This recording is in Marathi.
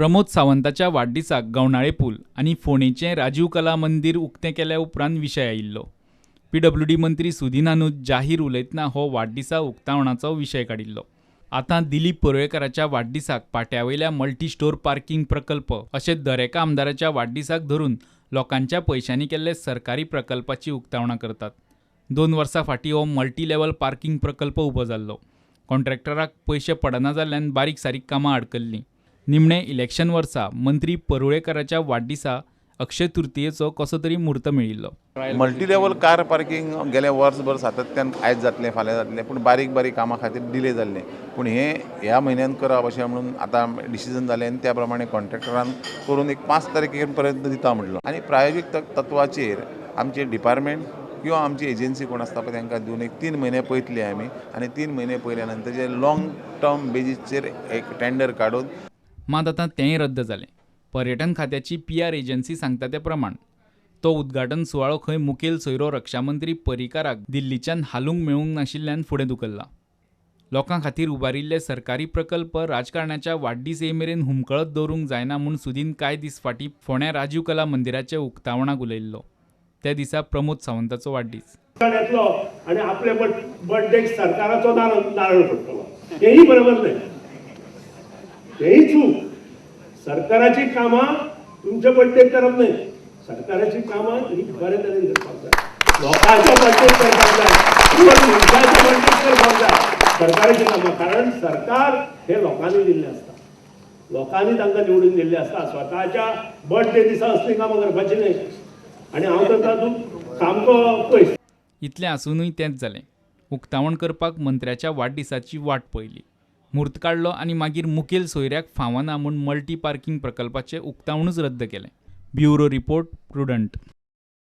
प्रमोद सावंताच्या वाडदिसाक गवनाळे पूल आणि फोणेचें राजीव कला मंदिर उक्तें केल्या उपरांत विशय आयिल्लो. PWD मंत्री सुदीनानूच जाहीर उलयतना हो वाडदिसा उक्तावणाचो विशय काडिल्लो. आतां दिलीप परुळेकाराच्या वाडदिसाक पाट्यावयल्या मल्टी स्टोर पार्किंग प्रकल्प अशें दरेका आमदाराच्या वाडदिसाक धरून लोकांच्या पयशांनी केल्ले सरकारी प्रकल्पाची उक्तावणां करतात. 2 वर्सां फाटीं हो मल्टी लेव्हल पार्किंग प्रकल्प उबो जाल्लो. कॉन्ट्रॅक्टराक पयशे पडना जाल्ल्यान बारीक सारीक कामां आडकल्लीं. निमणें इलेक्शन वर्सा मंत्री परुळेकाराच्या वाडदिसा अक्षय तृतीयेचो कसो तरी मुहूर्त मेळिल्लो. मल्टी लेवल कार पार्किंग गेले वर्सभर सातत्यान आयज जातलें फाल्यां जातलें, पूण बारीक बारीक कामां खातीर डिले जाल्लें. पूण हें ह्या म्हयन्यान करप अशें म्हणून आतां डिसिजन जालें आनी त्या प्रमाणे कॉन्ट्रॅक्टरान करून एक 5 तारखे पर्यंत दिता म्हणलो. आनी प्रायोजीक तत्वाचेर आमचे डिपार्टमेंट किंवा आमची एजन्सी कोण आसता पळय तांकां दिवन एक 3 म्हयने पळयतले आमी आनी 3 म्हयने पळयल्या नंतर जे लाँग टर्म बेजीसचेर एक टेंडर काडून. मात आतां तेंय रद्द जालें. पर्यटन खात्याची PR एजन्सी सांगता ते प्रमाण तो उद्घाटन सुवाळो खंय मुखेल सोयरो रक्षामंत्री पर्रीकाराक दिल्लीच्यान हालूंक मेळूंक नाशिल्ल्यान फुडें धुकल्ला. लोकां खातीर उबारिल्ले सरकारी प्रकल्प राजकारणाच्या वाडदीस मेरेन हुमकळत दवरूंक जायना म्हूण सुदीन कांय दीस फाटीं फोंड्या राजीव कला मंदिराचे उक्तावणाक उलयिल्लो. त्या दिसा प्रमोद सावंताचो वाडदीस. आणि आपल्या बर्थडेक सरकाराचो नारळ पडटलो, हेही बरोबर नाही. हेही चूक. सरकाराची कामां तुमच्या बर्थडेक करप नाही. सरकाराची कामां ही बरे तरेन करपाक जाय. लोकांच्या बर्थडेक करपाक जाय किंवा मनशाच्या बर्थडेक करपाक जाय सरकाराची कामां. कारण सरकार हे लोकांनी दिल्लें आसता. लोकांनी तांकां निवडून दिल्लें आसता. स्वताच्या बर्थडे दिसा असली कामां करपाची न्हय. आनी हांव तर तातूंत सामको पयस. इतलें आसूनय तेंच जालें. उक्तावण करपाक मंत्र्याच्या वाडदिसाची वाट पळयली. म्हूर्त काडलो आनी मागीर मुखेल सोयऱ्याक फावना म्हूण मल्टी पार्किंग प्रकल्पाचें उक्तावणूच रद्द केलें. Bureau report, prudent.